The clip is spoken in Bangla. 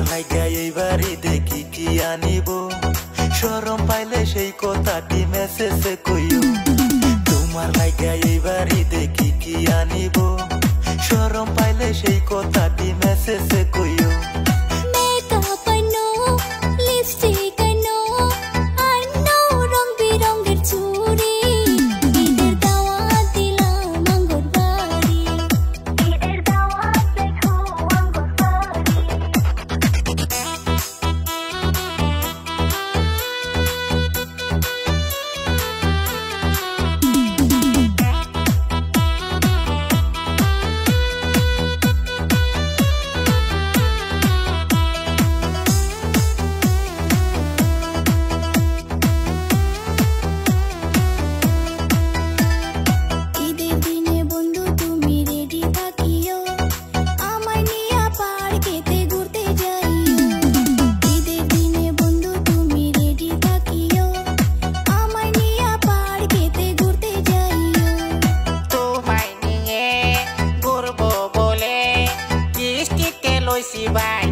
লাইগা এইবারই দেখি কি আনিব শরম পাইলে সেই কথাটি মেসেজে কইও তোমার লাইগা এইবারই দেখি কি আনিব শরম পাইলে সেই কথাটি মেসেজে কইও মেকআপ আনো লিপস্টিক আনো আনো রং বিরঙের চুড়ি ঈদের দাওয়াত দিলাম আঙ্গুর বাড়ি ঈদের দাওয়াত দেখো আঙ্গুর বাড়ি ঈদের দিনে বন্ধু তুমি রেডি থাকিও আমায় নিয়া পার্কেতে ঘুরতে যাইও ঈদের দিনে বন্ধু তুমি রেডি থাকিও আমায় নিয়া পার্কেতে ঘুরতে যাইও তোমায় নিয়ে ঘুরবো বলে কিস্তিতে লইছি ভাই